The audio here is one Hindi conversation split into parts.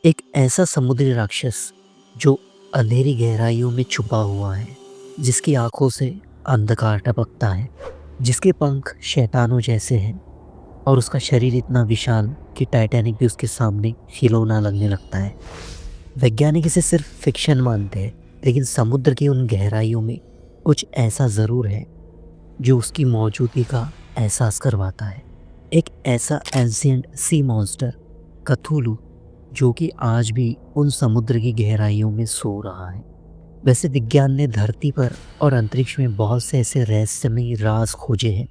एक ऐसा समुद्री राक्षस जो अंधेरी गहराइयों में छुपा हुआ है, जिसकी आंखों से अंधकार टपकता है, जिसके पंख शैतानों जैसे हैं और उसका शरीर इतना विशाल कि टाइटैनिक भी उसके सामने खिलौना लगने लगता है। वैज्ञानिक इसे सिर्फ फिक्शन मानते हैं, लेकिन समुद्र की उन गहराइयों में कुछ ऐसा ज़रूर है जो उसकी मौजूदगी का एहसास करवाता है। एक ऐसा एंशिएंट सी मॉन्स्टर, कथुलू, जो कि आज भी उन समुद्र की गहराइयों में सो रहा है। वैसे विज्ञान ने धरती पर और अंतरिक्ष में बहुत से ऐसे रहस्यमयी राज खोजे हैं,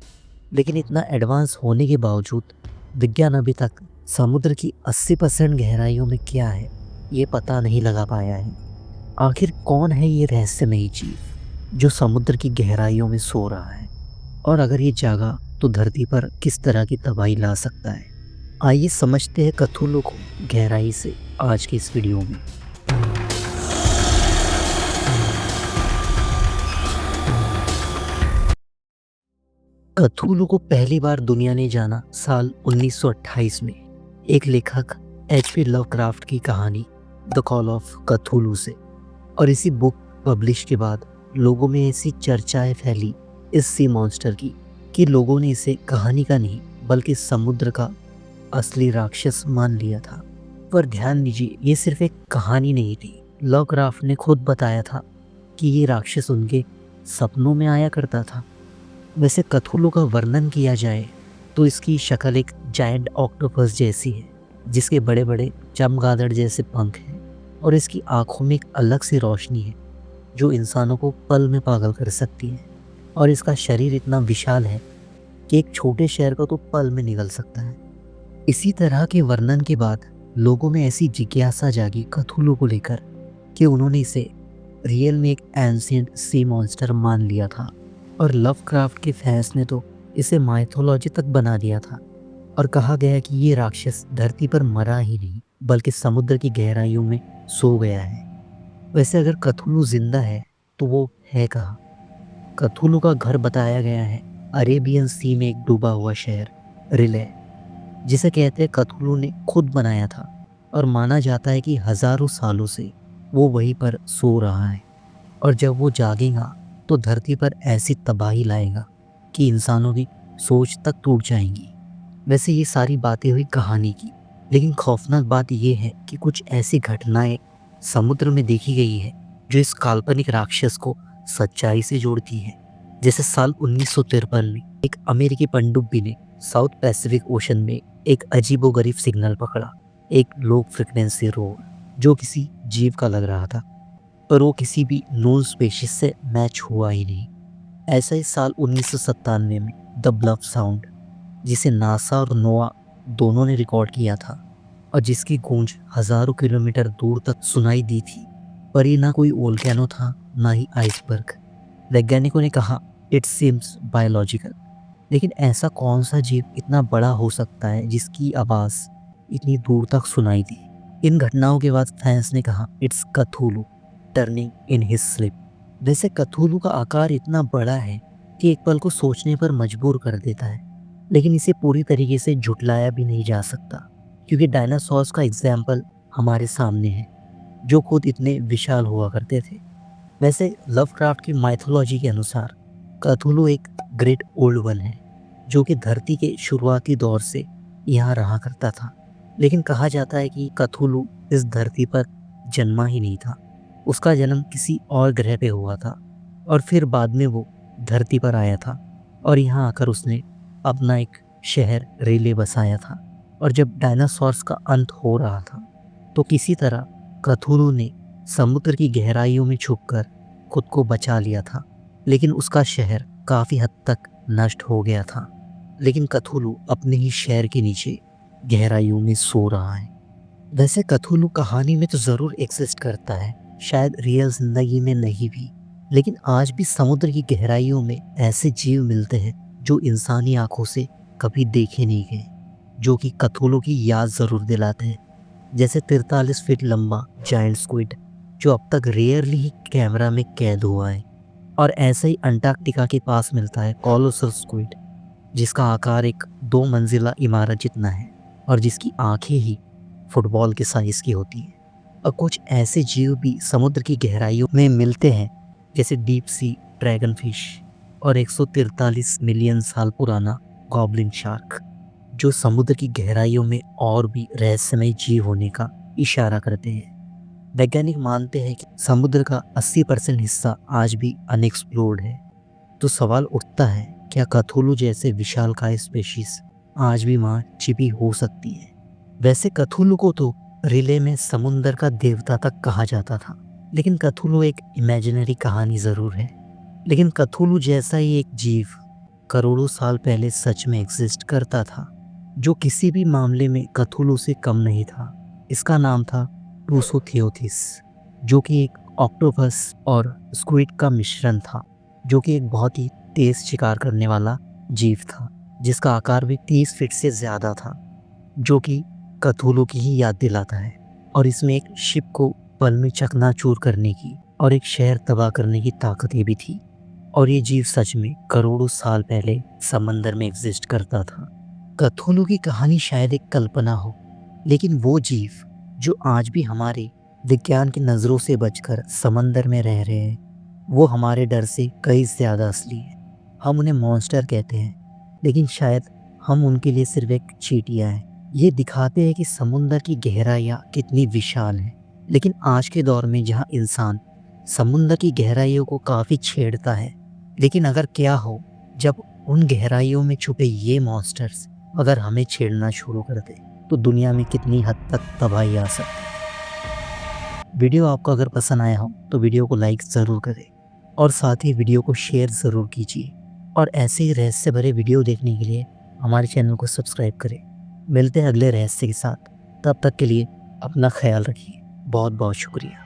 लेकिन इतना एडवांस होने के बावजूद विज्ञान अभी तक समुद्र की 80% गहराइयों में क्या है ये पता नहीं लगा पाया है। आखिर कौन है ये रहस्यमयी जीव जो समुद्र की गहराइयों में सो रहा है, और अगर ये जागा तो धरती पर किस तरह की तबाही ला सकता है। आइए समझते हैं कथुलू को गहराई से आज की इस वीडियो में। कथुलू को पहली बार दुनिया ने जाना साल 1928 में एक लेखक HP लवक्राफ्ट की कहानी द कॉल ऑफ कथुलू से। और इसी बुक पब्लिश के बाद लोगों में ऐसी चर्चाएं फैली इस सी मॉन्स्टर की कि लोगों ने इसे कहानी का नहीं बल्कि समुद्र का असली राक्षस मान लिया था। पर ध्यान दीजिए, ये सिर्फ एक कहानी नहीं थी। लवक्राफ्ट ने खुद बताया था कि ये राक्षस उनके सपनों में आया करता था। वैसे कथुलू का वर्णन किया जाए तो इसकी शक्ल एक जायंट ऑक्टोपस जैसी है, जिसके बड़े बड़े चमगादड़ जैसे पंख हैं और इसकी आंखों में एक अलग सी रोशनी है जो इंसानों को पल में पागल कर सकती है। और इसका शरीर इतना विशाल है कि एक छोटे शहर का तो पल में निकल सकता है। इसी तरह के वर्णन के बाद लोगों में ऐसी जिज्ञासा जागी कथुलू को लेकर कि उन्होंने इसे रियल में एक एंशिएंट सी मॉन्स्टर मान लिया था। और लवक्राफ्ट के फैंस ने तो इसे माइथोलॉजी तक बना दिया था और कहा गया कि ये राक्षस धरती पर मरा ही नहीं बल्कि समुद्र की गहराइयों में सो गया है। वैसे अगर कथुलू जिंदा है तो वो है कहाँ? कथुलू का घर बताया गया है अरेबियन सी में एक डूबा हुआ शहर रिले, जिसे कहते हैं कथुलू ने खुद बनाया था। और माना जाता है कि हजारों सालों से वो वहीं पर सो रहा है और जब वो जागेगा तो धरती पर ऐसी तबाही लाएगा कि इंसानों की सोच तक टूट जाएंगी। वैसे ये सारी बातें हुई कहानी की, लेकिन खौफनाक बात यह है कि कुछ ऐसी घटनाएं समुद्र में देखी गई है जो इस काल्पनिक राक्षस को सच्चाई से जोड़ती है। जैसे साल 1953 में एक अमेरिकी पनडुब्बी ने साउथ पैसिफिक ओशन में एक अजीबोगरीब सिग्नल पकड़ा, एक लो फ्रिक्वेंसी रोर जो किसी जीव का लग रहा था, पर वो किसी भी नॉन स्पेशीज से मैच हुआ ही नहीं। ऐसा ही साल 1997 में द ब्लफ साउंड, जिसे नासा और नोआ दोनों ने रिकॉर्ड किया था और जिसकी गूंज हजारों किलोमीटर दूर तक सुनाई दी थी, पर ये ना कोई वोल्केनो था ना ही आइसबर्ग। वैज्ञानिकों ने कहा इट सीम्स बायोलॉजिकल, लेकिन ऐसा कौन सा जीव इतना बड़ा हो सकता है जिसकी आवाज़ इतनी दूर तक सुनाई दी। इन घटनाओं के बाद फैंस ने कहा it's Cthulhu turning in his sleep. वैसे कथुलू का आकार इतना बड़ा है कि एक पल को सोचने पर मजबूर कर देता है, लेकिन इसे पूरी तरीके से झुटलाया भी नहीं जा सकता क्योंकि डायनासोर्स का एग्जाम्पल हमारे सामने है जो खुद इतने विशाल हुआ करते थे। वैसे लवक्राफ्ट की माइथोलॉजी के अनुसार कथुलू एक ग्रेट ओल्ड वन है जो कि धरती के शुरुआती दौर से यहाँ रहा करता था। लेकिन कहा जाता है कि कथुलू इस धरती पर जन्मा ही नहीं था, उसका जन्म किसी और ग्रह पे हुआ था और फिर बाद में वो धरती पर आया था और यहाँ आकर उसने अपना एक शहर रेले बसाया था। और जब डायनासोर्स का अंत हो रहा था तो किसी तरह कथुलू ने समुद्र की गहराइयों में छुपकर खुद को बचा लिया था, लेकिन उसका शहर काफ़ी हद तक नष्ट हो गया था। लेकिन कथुलू अपने ही शहर के नीचे गहराइयों में सो रहा है। वैसे कथुलू कहानी में तो ज़रूर एग्जिस्ट करता है, शायद रियल जिंदगी में नहीं भी, लेकिन आज भी समुद्र की गहराइयों में ऐसे जीव मिलते हैं जो इंसानी आंखों से कभी देखे नहीं गए, जो कि कथुलू की याद ज़रूर दिलाते हैं। जैसे 43 फीट लंबा जायंट स्क्विड जो अब तक रेयरली ही कैमरा में कैद हुआ है। और ऐसे ही अंटार्कटिका के पास मिलता है कोलोसल स्क्विड, जिसका आकार एक 2 मंजिला इमारत जितना है और जिसकी आंखें ही फुटबॉल के साइज की होती हैं। और कुछ ऐसे जीव भी समुद्र की गहराइयों में मिलते हैं, जैसे डीप सी ड्रैगन फिश और 143 मिलियन साल पुराना गॉबलिन शार्क, जो समुद्र की गहराइयों में और भी रहस्यमय जीव होने का इशारा करते हैं। वैज्ञानिक मानते हैं कि समुद्र का 80% हिस्सा आज भी अनएक्सप्लोर्ड है। तो सवाल उठता है, क्या कथुलू जैसे विशालकाय स्पेशीज आज भी वहाँ छिपी हो सकती है? वैसे कथुलू को तो रिले में समुंदर का देवता तक कहा जाता था, लेकिन कथुलू एक इमेजिनरी कहानी जरूर है। लेकिन कथुलू जैसा ही एक जीव करोड़ों साल पहले सच में एग्जिस्ट करता था, जो किसी भी मामले में कथुलू से कम नहीं था। इसका नाम था टूसोथियोथिस, जो कि एक ऑक्टोपस और स्क्विड का मिश्रण था, जो कि एक बहुत ही तेज शिकार करने वाला जीव था, जिसका आकार भी 30 फीट से ज़्यादा था, जो कि कथुलू की ही याद दिलाता है। और इसमें एक शिप को पल में चकनाचूर करने की और एक शहर तबाह करने की ताकत भी थी। और ये जीव सच में करोड़ों साल पहले समंदर में एग्जिस्ट करता था। कथुलू की कहानी शायद एक कल्पना हो, लेकिन वो जीव जो आज भी हमारे विज्ञान की नज़रों से बचकर समंदर में रह रहे हैं, वो हमारे डर से कई ज़्यादा असली है। हम उन्हें मॉन्स्टर कहते हैं, लेकिन शायद हम उनके लिए सिर्फ एक चींटियां हैं। ये दिखाते हैं कि समुंदर की गहराइयाँ कितनी विशाल हैं। लेकिन आज के दौर में जहाँ इंसान समुंदर की गहराइयों को काफ़ी छेड़ता है, लेकिन अगर क्या हो जब उन गहराइयों में छुपे ये मॉन्स्टर्स अगर हमें छेड़ना शुरू कर दे, तो दुनिया में कितनी हद तक तबाही आ सकती है। वीडियो आपको अगर पसंद आया हो तो वीडियो को लाइक ज़रूर करें और साथ ही वीडियो को शेयर ज़रूर कीजिए। और ऐसे ही रहस्य भरे वीडियो देखने के लिए हमारे चैनल को सब्सक्राइब करें। मिलते हैं अगले रहस्य के साथ, तब तक के लिए अपना ख्याल रखिए। बहुत बहुत शुक्रिया।